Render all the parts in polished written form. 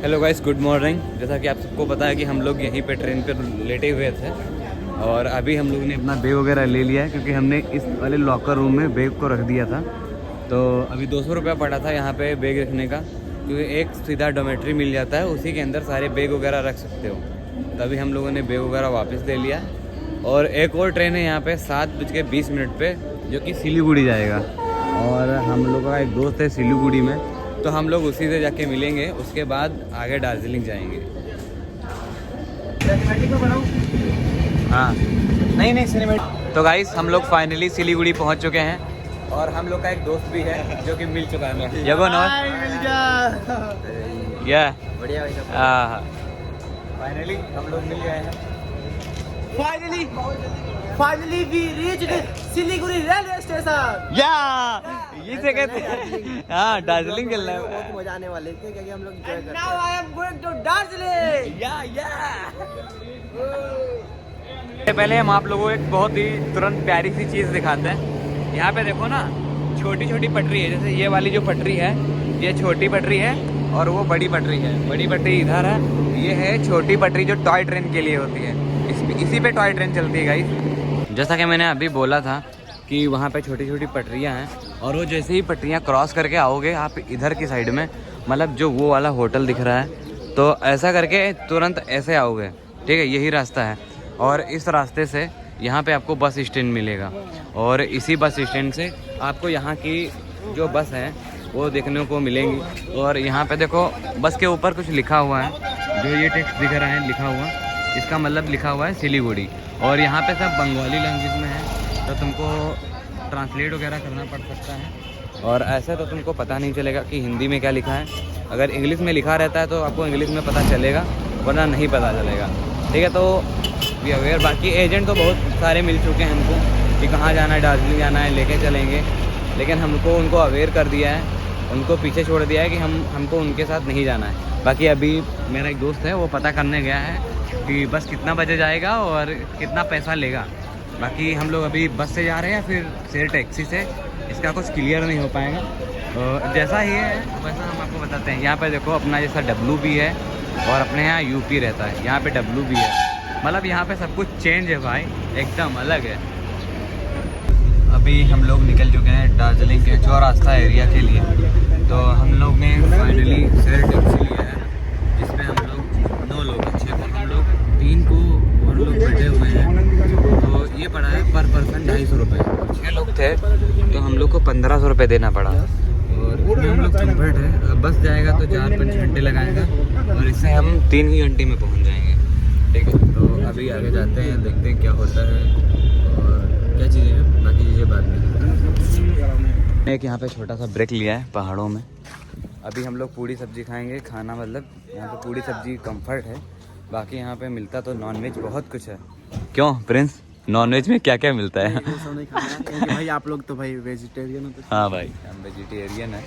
Hello guys, good morning. जैसा कि आप सबको पता है कि हम लोग यहीं पे ट्रेन पे लेटे हुए थे और अभी हम लोगों ने अपना बैग वगैरह ले लिया है क्योंकि हमने इस वाले लॉकर रूम में बैग को रख दिया था। तो अभी 200 रुपया पड़ा था यहाँ पे बैग रखने का, क्योंकि एक सीधा डोमेट्री मिल जाता है, उसी के अंदर सारे बैग वगैरह रख सकते हो। तभी हम लोगों ने बैग वगैरह वापस ले लिया। और एक और ट्रेन है यहाँ पर 7:20 पर जो कि सिलीगुड़ी जाएगा, और हम लोगों का एक दोस्त है सिलीगुड़ी में, तो हम लोग उसी से जाके मिलेंगे। उसके बाद आगे दार्जिलिंग जाएंगे। सिनेमैटिक में बनाऊं? हाँ, नहीं सिनेमैटिक। तो गाइस, हम लोग फाइनली सिलीगुड़ी पहुंच चुके हैं और हम लोग का एक दोस्त भी है जो कि मिल चुका है। मिल गया बढ़िया भाई साहब। हाँ, फाइनली हम लोग मिल गए हैं। Finally we reached Siliguri railway station. इसे कहते हैं। हाँ, दार्जिलिंग चलना है। बहुत मजा आने वाले थे क्योंकि हम लोग enjoy करते हैं। Now I am going to Darjeeling. पहले हम आप लोगों को एक बहुत ही तुरंत प्यारी सी चीज़ दिखाते हैं। यहाँ पे देखो ना, छोटी छोटी पटरी है। जैसे ये वाली जो पटरी है, ये छोटी पटरी है और वो बड़ी पटरी है। बड़ी पटरी इधर है, ये है छोटी पटरी जो टॉय ट्रेन के लिए होती है। इसी पे टॉय ट्रेन चलती है गाइस। जैसा कि मैंने अभी बोला था कि वहाँ पे छोटी छोटी पटरियाँ हैं, और वो जैसे ही पटरियाँ क्रॉस करके आओगे आप इधर की साइड में, मतलब जो वो वाला होटल दिख रहा है, तो ऐसा करके तुरंत ऐसे आओगे, ठीक है, यही रास्ता है। और इस रास्ते से यहाँ पे आपको बस स्टैंड मिलेगा, और इसी बस स्टैंड से आपको यहाँ की जो बस है वो देखने को मिलेंगी। और यहाँ पे देखो, बस के ऊपर कुछ लिखा हुआ है, जो ये टेक्स्ट दिख रहा है लिखा हुआ, इसका मतलब लिखा हुआ है सिलीगुड़ी। और यहाँ पे सब बंगाली लैंग्वेज में है, तो तुमको ट्रांसलेट वगैरह करना पड़ सकता है। और ऐसे तो तुमको पता नहीं चलेगा कि हिंदी में क्या लिखा है। अगर इंग्लिश में लिखा रहता है तो आपको इंग्लिश में पता चलेगा, वरना नहीं पता चलेगा, ठीक है। तो वी अवेयर। बाकी एजेंट तो बहुत सारे मिल चुके हैं हमको कि कहाँ जाना है, दार्जिलिंग जाना है, लेके चलेंगे। लेकिन हमको उनको अवेयर कर दिया है, उनको पीछे छोड़ दिया है कि हमको उनके साथ नहीं जाना है। बाकी अभी मेरा एक दोस्त है, वो पता करने गया है कि बस कितना बजे जाएगा और कितना पैसा लेगा। बाकी हम लोग अभी बस से जा रहे हैं या फिर टैक्सी से, इसका कुछ क्लियर नहीं हो पाएगा। तो जैसा ही है वैसा हम आपको बताते हैं। यहाँ पे देखो, अपना जैसा डब्लू भी है और अपने यहाँ यूपी रहता है, यहाँ पे डब्लू भी है। मतलब यहाँ पे सब कुछ चेंज है भाई, एकदम अलग है। अभी हम लोग निकल चुके हैं दार्जिलिंग के चौरास्ता एरिया के लिए। तो हम लोग ने फाइनली शेयर टैक्सी लिया है, जिसमें हम लोग 9 लोग हैं। 6 को हम लोग, 3 को और लोग बैठे हुए हैं। तो ये पड़ा है पर पर्सन 250 रुपये। 6 लोग थे तो हम लोग को 1500 रुपये देना पड़ा। और इसमें हम लोग कम्फर्ट है। बस जाएगा तो 4-5 घंटे लगाएगा, और इससे हम 3 ही घंटे में पहुँच जाएंगे, ठीक है। तो अभी आगे जाते हैं, देखते हैं क्या होता है और क्या चीज़ें हैं, बाकी चीज़ें बाद में। एक यहाँ पे छोटा सा ब्रेक लिया है पहाड़ों में। अभी हम लोग पूड़ी सब्जी खाएंगे। खाना मतलब यहाँ पे पूड़ी सब्जी कंफर्ट है। बाकी यहाँ पे मिलता तो नॉनवेज बहुत कुछ है। क्यों प्रिंस, नॉनवेज में क्या क्या मिलता है? नहीं खाना है भाई, आप लोग तो भाई वेजिटेरियन हो। तो हाँ भाई, हम वेजिटेरियन है,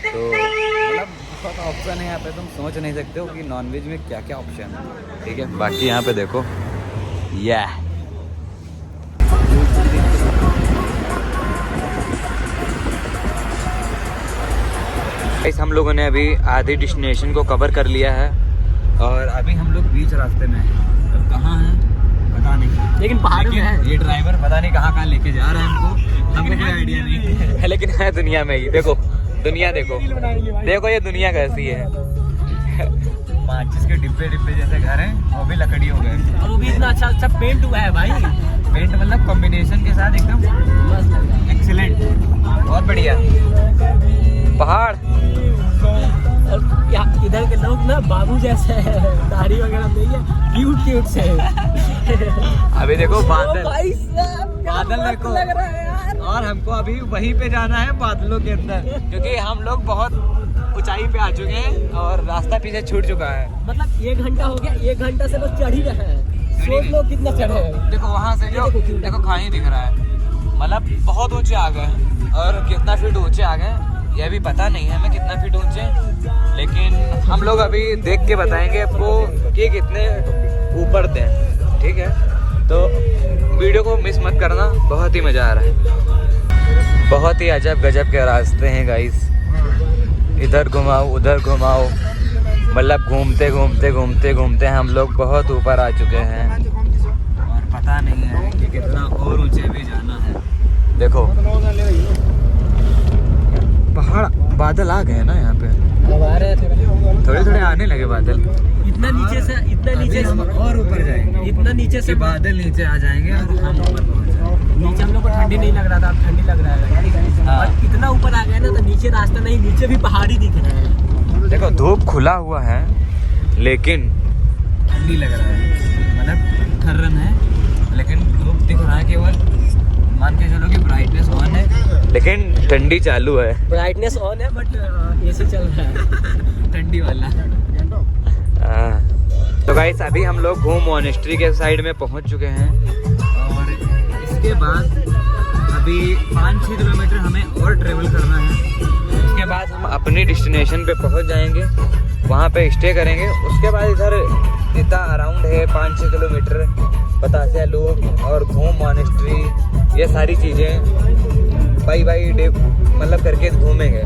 तो मतलब बहुत ऑप्शन है यहाँ पे, तुम सोच नहीं सकते हो कि नॉनवेज में क्या क्या ऑप्शन है, ठीक है। बाकी यहाँ पे देखो, हम लोगों ने अभी आधी डेस्टिनेशन को कवर कर लिया है, और अभी हम लोग बीच रास्ते में हैं। अब कहाँ हैं पता नहीं, लेकिन पहाड़ों में है। ये ड्राइवर पता नहीं कहाँ लेके जा रहा है हमको कोई आइडिया नहीं है। लेकिन है दुनिया में ही। देखो दुनिया, देखो ये दुनिया कैसी है। माचिस के डिब्बे जैसे घर हैं, वो भी लकड़ी हो गए, और वो भी इतना अच्छा पेंट हुआ है भाई। पेंट मतलब कॉम्बिनेशन के साथ एकदम एक्सीलेंट, बहुत बढ़िया पहाड़। और इधर के लोग ना बाबू जैसे हैं, दाढ़ी वगैरह नहीं है, क्यूट से। अभी देखो बादल, बादल देखो लग रहा है यार। और हमको अभी वहीं पे जाना है बादलों के अंदर, क्योंकि हम लोग बहुत ऊंचाई पे आ चुके हैं और रास्ता पीछे छूट चुका है। मतलब 1 घंटा हो गया, 1 घंटा से बस चढ़ ही रहे हैं। सोच लो कितना चढ़े हैं। देखो वहाँ से जो देखो खाई दिख रहा है, मतलब बहुत ऊंचे आ गए। और कितना फीट ऊंचे आ गए यह भी पता नहीं है हमें, कितना फीट ऊंचे, लेकिन हम लोग अभी देख के बताएंगे आपको कि कितने ऊपर थे, ठीक है। तो वीडियो को मिस मत करना, बहुत ही मज़ा आ रहा है। बहुत ही अजब गजब के रास्ते हैं गाइस, इधर घुमाओ उधर घुमाओ, मतलब घूमते घूमते घूमते घूमते हम लोग बहुत ऊपर आ चुके हैं और पता नहीं है कि कितना और ऊंचे भी जाना है। देखो पहाड़, बादल आ गए ना यहाँ पे, थोड़े थोड़े आने लगे बादल। इतना नीचे से हम और ऊपर जाएंगे, इतना नीचे से बादल नीचे आ जाएंगे और हम ऊपर पहुँच जाएंगे। नीचे हम लोग को ठंडी नहीं लग रहा था, अब ठंडी लग रहा है। हाँ। और इतना ऊपर आ गया ना तो नीचे रास्ता नहीं, नीचे भी पहाड़ी दिख रहे हैं। देखो धूप खुला हुआ है लेकिन ठंडी लग रहा है, मतलब ठर्रन है लेकिन धूप दिख रहा है केवल। मान के चलो कि ब्राइटनेस ऑन है लेकिन ठंडी चालू है। ब्राइटनेस ऑन है बट एसी चल रहा है ठंडी वाला। तो गाइस अभी हम लोग घूम मॉनेस्ट्री के साइड में पहुंच चुके हैं और इसके बाद अभी 5-6 किलोमीटर हमें और ट्रेवल करना है। उसके बाद हम अपनी डेस्टिनेशन पे पहुंच जाएंगे, वहाँ पे स्टे करेंगे। उसके बाद इधर इतना अराउंड है 5-6 किलोमीटर, बतासिया लूप और घूम मॉनेस्ट्री, ये सारी चीज़ें बाई डे मतलब करके घूमेंगे।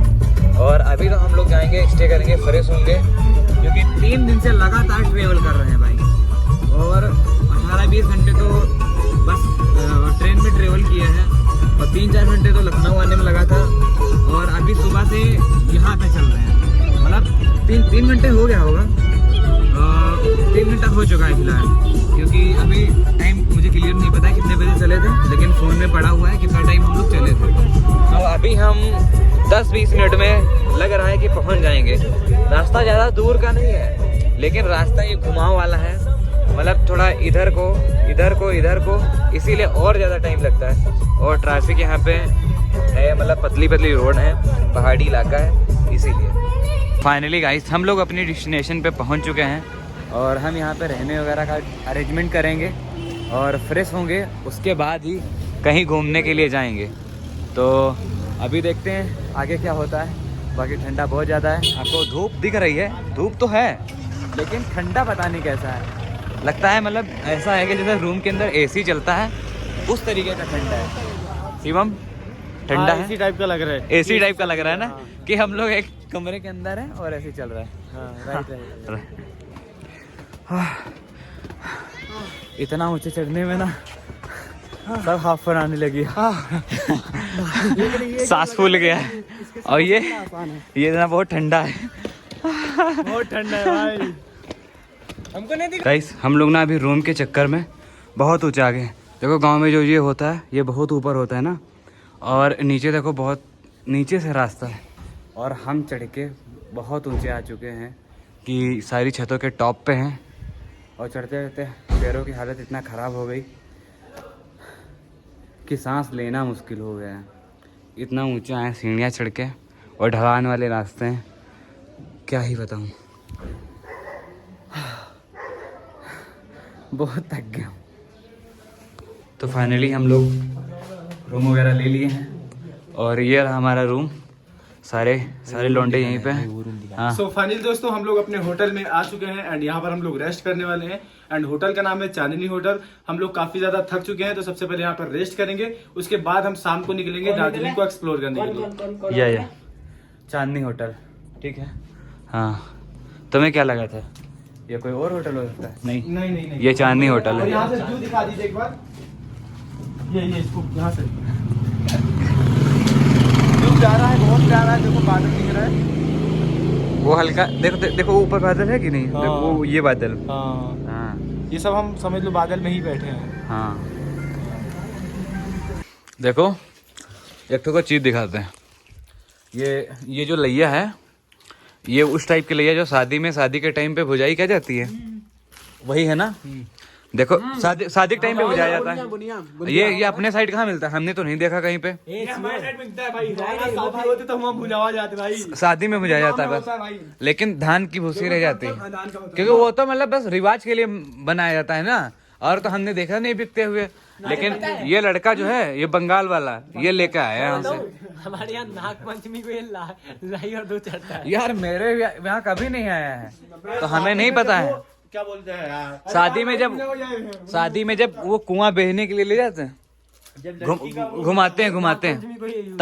और अभी तो हम लोग जाएंगे, स्टे करेंगे, फ्रेश होंगे क्योंकि 3 दिन से लगातार ट्रेवल कर रहे हैं भाई। और 18-20 घंटे तो बस ट्रेन में ट्रेवल किया है और 3-4 घंटे तो लखनऊ आने में लगा था। और अभी सुबह से यहाँ पे चल रहे हैं, मतलब 3 घंटे हो गया होगा, 3 घंटा हो चुका है फिलहाल। क्योंकि अभी टाइम मुझे क्लियर नहीं पता है कितने बजे चले थे, लेकिन फ़ोन में पड़ा हुआ है कितना टाइम हम लोग चले थे। तो अभी हम 10-20 मिनट में लग रहा है कि पहुंच जाएंगे। रास्ता ज़्यादा दूर का नहीं है लेकिन रास्ता ये घुमाव वाला है, मतलब थोड़ा इधर को, इसीलिए और ज़्यादा टाइम लगता है। और ट्रैफिक यहाँ पे है, मतलब पतली रोड है, पहाड़ी इलाका है, इसीलिए। फाइनली गाइस हम लोग अपनी डेस्टिनेशन पे पहुंच चुके हैं और हम यहाँ पे रहने वगैरह का अरेंजमेंट करेंगे और फ्रेश होंगे, उसके बाद ही कहीं घूमने के लिए जाएंगे। तो अभी देखते हैं आगे क्या होता है। बाकी ठंडा बहुत ज़्यादा है, आपको धूप दिख रही है, धूप तो है लेकिन ठंडा पता नहीं कैसा है। लगता है मतलब ऐसा है कि जैसे रूम के अंदर एसी चलता है उस तरीके का ठंडा है। शिवम ठंडा है, इसी टाइप का लग रहा है, एसी टाइप का लग रहा है ना, कि हम लोग एक कमरे के अंदर हैं और ऐसे चल रहा है। इतना ऊंचे चढ़ने में ना सब हाफर आने लगी, सांस फूल गया है। और ये ना बहुत ठंडा है, बहुत ठंडा है भाई। हमको नहीं दिखा। गाइस हम लोग ना अभी रूम के चक्कर में बहुत ऊंचे आ गए। देखो गांव में जो ये होता है ये बहुत ऊपर होता है ना, और नीचे देखो बहुत नीचे से रास्ता है और हम चढ़ के बहुत ऊंचे आ चुके हैं कि सारी छतों के टॉप पे हैं। और चढ़ते चढ़ते पैरों की हालत इतना ख़राब हो गई कि सांस लेना मुश्किल हो गया है। इतना ऊंचा है, सीढ़ियाँ चढ़ के और ढलान वाले रास्ते हैं, क्या ही बताऊँ। बहुत थक गया। तो फाइनली हम लोग रूम वगैरह ले लिए हैं और ये रहा हमारा रूम। सारे लौंडे यहीं पे हैं। हाँ। सो फाइनली दोस्तों हम लोग अपने होटल में आ चुके हैं एंड यहाँ पर हम लोग रेस्ट करने वाले हैं। एंड होटल का नाम है चांदनी होटल। हम लोग काफी ज्यादा थक चुके हैं तो सबसे पहले यहाँ पर रेस्ट करेंगे, उसके बाद हम शाम को निकलेंगे दार्जिलिंग को एक्सप्लोर करने के लिए। या चांदनी होटल, ठीक है। हाँ, तुम्हें क्या लगा था ये कोई और होटल हो सकता है? नहीं, ये चांदनी होटल है। यहाँ से व्यू दिखा दीजिए एक बार, ये इसको यहाँ से व्यू जा रहा है, बहुत प्यारा है। देखो बादल दिख रहा है, वो हल्का देखो ऊपर बादल है कि नहीं? हाँ। देखो वो ये बादल। हाँ, ये सब हम समझ लो बादल में ही बैठे हैं। हाँ, देखो एक को चीज दिखाते हैं। ये जो लैया है ये उस टाइप की लैया जो शादी के टाइम पे भुजाई क्या जाती है, वही है ना। देखो शादी के टाइम पे भुजाया जाता है। ये अपने साइड कहाँ मिलता है? हमने तो नहीं देखा कहीं पे। हमारे साइड मिलता है भाई, शादी होती तो हम भुजावा जाते भाई, शादी में भुजाया जाता है बस, लेकिन धान की भूसी रह जाती है क्योंकि वो तो मतलब बस रिवाज के लिए बनाया जाता है ना, और तो हमने देखा नहीं बिकते हुए। लेकिन ये लड़का जो है ये बंगाल वाला ये लेके आया यहाँ से। हमारे यहाँ नाग पंचमी को ये लाई और दूध चढ़ता है। यार मेरे यहाँ कभी नहीं आया है तो हमें नहीं पता है। क्या बोलते हैं यार, शादी में जब वो कुआं बेचने के लिए ले जाते हैं, घुमाते हैं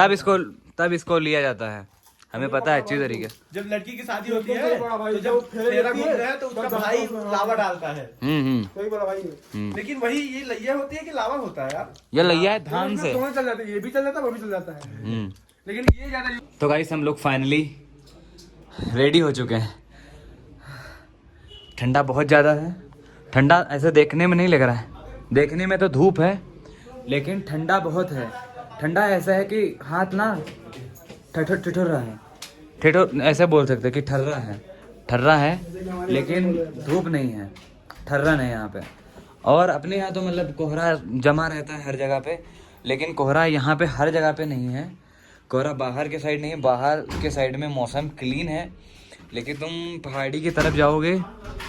तब इसको लिया जाता है। हमें पता है अच्छी तरीके से। जब लड़की की शादी होती है तो जब फेरा घूमता है तो उसका भाई लावा डालता है। कोई बड़ा भाई लेकिन वही ये लैया होती है कि लावा होता है यार? ये लैया है धान से। दोनों चल जाते हैं, ये भी चल जाता है वो भी चल जाता है, लेकिन ये ज्यादा। तो गाइस हम लोग फाइनली रेडी हो चुके हैं। ठंडा बहुत ज़्यादा है। ठंडा ऐसे देखने में नहीं लग रहा है, देखने में तो धूप है लेकिन ठंडा बहुत है। ठंडा ऐसा है कि हाथ ना ठिठुर रहा है, ठिठुर ऐसे बोल सकते हैं कि ठर्रा है लेकिन धूप नहीं है, ठर्रा नहीं यहाँ पे। और अपने यहाँ तो मतलब कोहरा जमा रहता है हर जगह पे, लेकिन कोहरा यहाँ पे हर जगह पे नहीं है। कोहरा बाहर के साइड नहीं है, बाहर के साइड में मौसम क्लीन है, लेकिन तुम पहाड़ी की तरफ जाओगे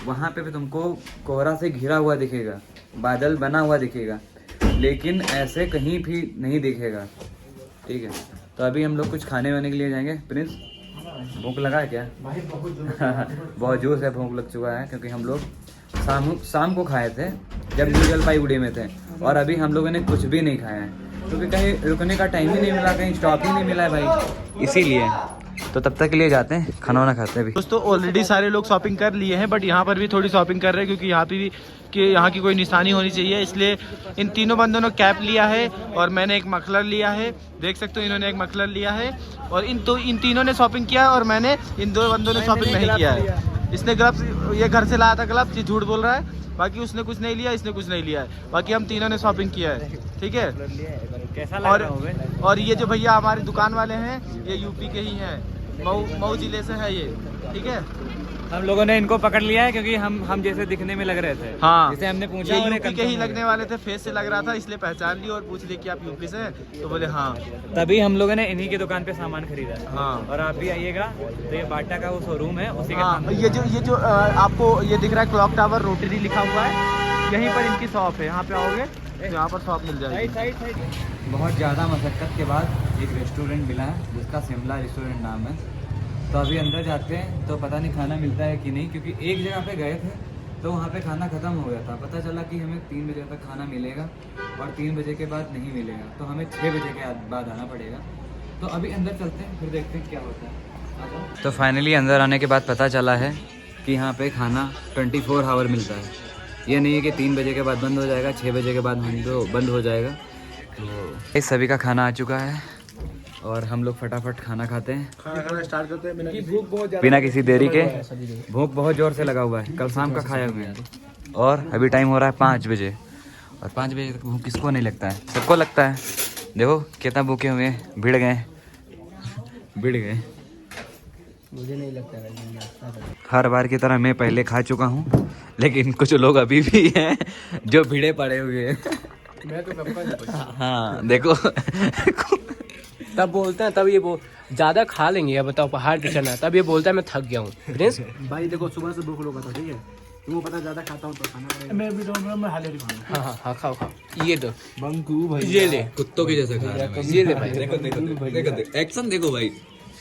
वहाँ पे भी तुमको कोहरा से घिरा हुआ दिखेगा, बादल बना हुआ दिखेगा, लेकिन ऐसे कहीं भी नहीं दिखेगा। ठीक है, तो अभी हम लोग कुछ खाने वाने के लिए जाएंगे। प्रिंस भूख लगा है क्या? बहुत जोर से भूख लग चुका है, क्योंकि हम लोग शाम को खाए थे जब न्यू जलपाईगुड़ी में थे, और अभी हम लोगों ने कुछ भी नहीं खाया है, क्योंकि कहीं रुकने का टाइम ही नहीं मिला, कहीं स्टॉप ही नहीं मिला है भाई, इसीलिए। तो तब तक के लिए जाते हैं, खाना वाना खाते हैं। दोस्तों ऑलरेडी सारे लोग शॉपिंग कर लिए हैं, बट यहाँ पर भी थोड़ी शॉपिंग कर रहे हैं, क्योंकि यहाँ पे भी कि यहाँ की कोई निशानी होनी चाहिए, इसलिए इन तीनों बंदों ने कैप लिया है और मैंने एक मफलर लिया है। देख सकते हो इन्होंने एक मफलर लिया है, और इन तीनों ने शॉपिंग किया और मैंने इन दो बंदों ने शॉपिंग नहीं किया है। इसने ग्लव्स ये घर से लाया था ग्लव्स, ये झूठ बोल रहा है, बाकी उसने कुछ नहीं लिया, इसने कुछ नहीं लिया है, बाकी हम तीनों ने शॉपिंग किया है। ठीक है, कैसा लग रहा है? और ये जो भैया हमारी दुकान वाले हैं ये यूपी के ही हैं, मऊ जिले से है ये। ठीक है, हम लोगों ने इनको पकड़ लिया है क्योंकि हम जैसे दिखने में लग रहे थे। हाँ, जैसे हमने पूछा, ये यूपी के ही लगने वाले थे, फेस से लग रहा था, इसलिए पहचान ली और पूछ ली कि आप यूपी से हैं, तो बोले हाँ। तभी हम लोगों ने इन्हीं की दुकान पे सामान खरीदा है। हाँ, और आप भी आइएगा, तो ये बाटा का वो शोरूम है, उसी के सामने। ये जो आपको ये दिख रहा है क्लॉक टावर रोटरी लिखा हुआ है, यहीं पर इनकी शॉप है। यहाँ पे आओगे तो यहाँ पर शॉप मिल जाएगी। बहुत ज़्यादा मशक्क़त के बाद एक रेस्टोरेंट मिला है जिसका शिमला रेस्टोरेंट नाम है। तो अभी अंदर जाते हैं, तो पता नहीं खाना मिलता है कि नहीं, क्योंकि एक जगह पे गए थे तो वहाँ पे खाना ख़त्म हो गया था। पता चला कि हमें 3 बजे तक खाना मिलेगा और 3 बजे के बाद नहीं मिलेगा, तो हमें 6 बजे के बाद आना पड़ेगा। तो अभी अंदर चलते हैं, फिर देखते हैं क्या होता है। तो फाइनली अंदर आने के बाद पता चला है कि यहाँ पे खाना 24 आवर मिलता है। ये नहीं है कि 3 बजे के बाद बंद हो जाएगा, 6 बजे के बाद बंद हो जाएगा। तो इस सभी का खाना आ चुका है और हम लोग फटाफट खाना खाते हैं, खाना स्टार्ट करते हैं बिना किसी देरी के। भूख बहुत ज़ोर से लगा हुआ है, कल शाम का खाया हुआ है, और अभी टाइम हो रहा है 5 बजे, और 5 बजे तक भूख किसको नहीं लगता है? सबको लगता है। देखो कितना भूखे हुए हैं, भिड़ गए। मुझे नहीं लगता है। हर बार की तरह मैं पहले खा चुका हूँ, लेकिन कुछ लोग अभी भी हैं जो भिड़े पड़े हुए हैं। मैं तो कब हाँ देखो तब बोलता है, तब ये ज्यादा खा लेंगे, अब बताओ पहाड़ पे चढ़ना, तब ये बोलता है मैं थक गया हूँ। प्रिंस भाई देखो सुबह से भूख लगा था, ठीक है, तुमको पता ज्यादा खाता हूँ तो खाना मैं भी तो मैं हाले खाऊंगा। हाँ खाओ ये दो बंकू भाई, ये ले, कुत्तों की जैसा खा रहा है। ये ले भाई। देखो एक्शन देखो भाई,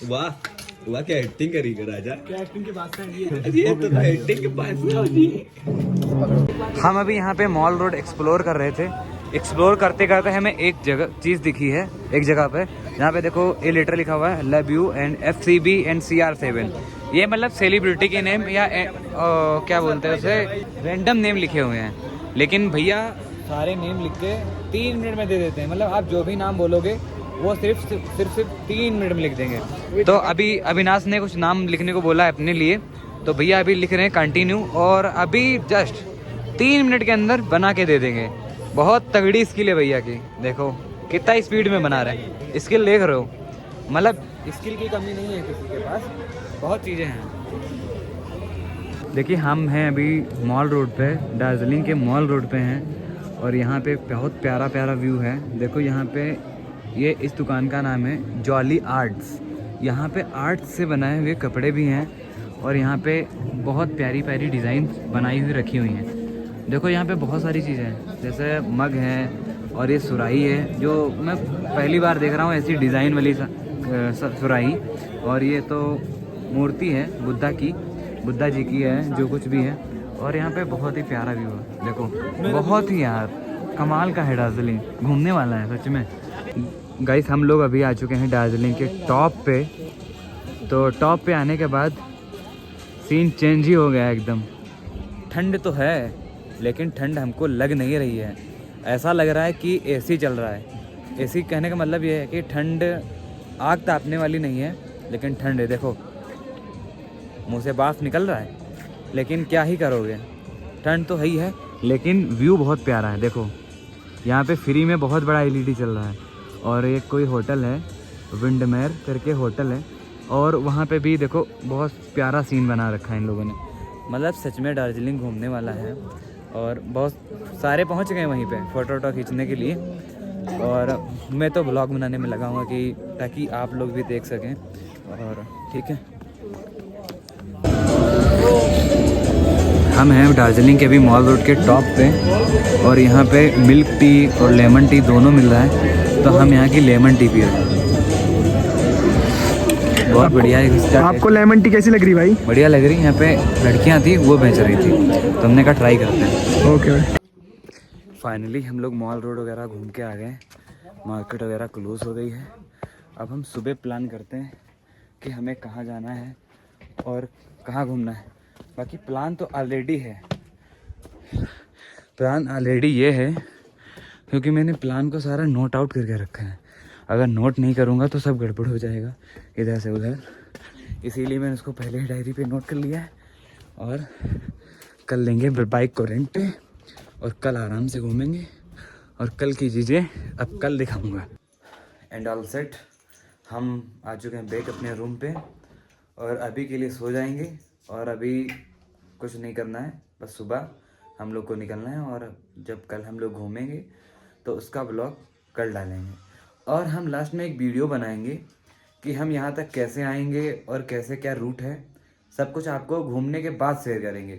वाह क्या एक्टिंग करी राजा, क्या एक्टिंग की बात है ये तो एक्टिंग के पास। हम अभी यहाँ पे मॉल रोड एक्सप्लोर कर रहे थे। एक्सप्लोर करते करते हमें एक जगह चीज़ दिखी है, एक जगह पे यहाँ पे देखो ये लेटर लिखा हुआ है love you and FCB and CR7। ये मतलब सेलिब्रिटी के नेम या क्या बोलते हैं उसे, रैंडम नेम लिखे हुए हैं, लेकिन भैया सारे नेम लिख के 3 मिनट में दे देते हैं। मतलब आप जो भी नाम बोलोगे वो सिर्फ 3 मिनट में लिख देंगे। तो अभी अविनाश ने कुछ नाम लिखने को बोला है अपने लिए, तो भैया अभी लिख रहे हैं कंटिन्यू, और अभी जस्ट 3 मिनट के अंदर बना के दे देंगे। बहुत तगड़ी स्किल है भैया की, देखो कितना स्पीड में बना रहे हैं। स्किल देख रहे हो, मतलब स्किल की कमी नहीं है किसी के पास, बहुत चीज़ें हैं। देखिए हम हैं अभी मॉल रोड पे, दार्जिलिंग के मॉल रोड पे हैं, और यहाँ पे बहुत प्यारा प्यारा व्यू है। देखो यहाँ पे ये इस दुकान का नाम है जॉली आर्ट्स। यहाँ पे आर्ट्स से बनाए हुए कपड़े भी हैं, और यहाँ पे बहुत प्यारी प्यारी डिज़ाइन बनाई हुई रखी हुई हैं। देखो यहाँ पे बहुत सारी चीज़ें हैं, जैसे मग है, और ये सुराही है जो मैं पहली बार देख रहा हूँ ऐसी डिज़ाइन वाली सुराही। और ये तो मूर्ति है बुद्धा जी की है, जो कुछ भी है। और यहाँ पे बहुत ही प्यारा व्यू है, देखो बहुत ही यार कमाल का है। दार्जिलिंग घूमने वाला है सच में। गाइस हम लोग अभी आ चुके हैं दार्जिलिंग के टॉप पे, तो टॉप पे आने के बाद सीन चेंज ही हो गया एकदम। ठंड तो है लेकिन ठंड हमको लग नहीं रही है, ऐसा लग रहा है कि एसी चल रहा है। एसी कहने का मतलब ये है कि ठंड आग तापने वाली नहीं है लेकिन ठंड है। देखो मुंह से बाफ निकल रहा है लेकिन क्या ही करोगे, ठंड तो है ही है। लेकिन व्यू बहुत प्यारा है। देखो यहाँ पे फ्री में बहुत बड़ा एलईडी चल रहा है और एक कोई होटल है, विंडमेयर करके होटल है, और वहाँ पे भी देखो बहुत प्यारा सीन बना रखा है इन लोगों ने। मतलब सच में दार्जिलिंग घूमने वाला है और बहुत सारे पहुँच गए वहीं पे फ़ोटो वोटो खींचने के लिए। और मैं तो ब्लॉग बनाने में लगा हुआ कि ताकि आप लोग भी देख सकें। और ठीक है, हम हैं दार्जिलिंग के भी मॉल रोड के टॉप पे और यहाँ पे मिल्क टी और लेमन टी दोनों मिल रहा है, तो हम यहाँ की लेमन टी पी रहे हैं। बहुत बढ़िया है। आपको लेमन टी कैसी लग रही भाई? बढ़िया लग रही। यहाँ पे लड़कियाँ थी वो बेच रही थी, तो हमने कहा ट्राई करते हैं। ओके। फाइनली हम लोग मॉल रोड वगैरह घूम के आ गए, मार्केट वगैरह क्लोज हो गई है। अब हम सुबह प्लान करते हैं कि हमें कहाँ जाना है और कहाँ घूमना है। बाकी प्लान तो ऑलरेडी है, प्लान ऑलरेडी ये है क्योंकि मैंने प्लान को सारा नोट आउट करके रखा है। अगर नोट नहीं करूँगा तो सब गड़बड़ हो जाएगा इधर से उधर, इसीलिए मैंने उसको पहले ही डायरी पे नोट कर लिया है। और कल लेंगे बाइक को रेंट पे और कल आराम से घूमेंगे और कल की चीज़ें अब कल दिखाऊंगा। एंड ऑल सेट, हम आ चुके हैं बैक अपने रूम पे और अभी के लिए सो जाएंगे और अभी कुछ नहीं करना है, बस सुबह हम लोग को निकलना है और जब कल हम लोग घूमेंगे तो उसका ब्लॉग कल डालेंगे। और हम लास्ट में एक वीडियो बनाएंगे कि हम यहाँ तक कैसे आएंगे और कैसे क्या रूट है, सब कुछ आपको घूमने के बाद शेयर करेंगे,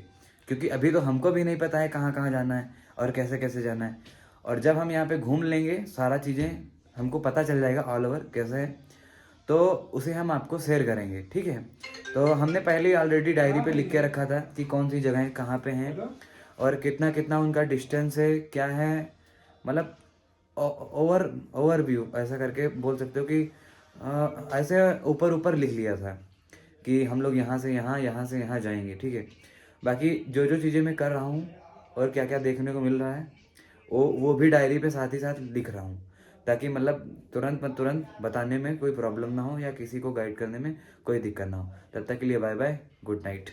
क्योंकि अभी तो हमको भी नहीं पता है कहाँ कहाँ जाना है और कैसे कैसे जाना है। और जब हम यहाँ पे घूम लेंगे सारा चीज़ें हमको पता चल जाएगा ऑल ओवर कैसे है, तो उसे हम आपको शेयर करेंगे, ठीक है। तो हमने पहले ही ऑलरेडी डायरी पे लिख के रखा था कि कौन सी जगहें कहाँ पे हैं और कितना कितना उनका डिस्टेंस है, क्या है, मतलब ओवरव्यू ऐसा करके बोल सकते हो कि ऐसे ऊपर ऊपर लिख लिया था कि हम लोग यहाँ से यहाँ, यहाँ से यहाँ जाएंगे, ठीक है। बाकी जो जो चीज़ें मैं कर रहा हूँ और क्या क्या देखने को मिल रहा है वो भी डायरी पे साथ ही साथ लिख रहा हूँ, ताकि मतलब तुरंत बताने में कोई प्रॉब्लम ना हो या किसी को गाइड करने में कोई दिक्कत ना हो। तब तक के लिए बाय बाय, गुड नाइट।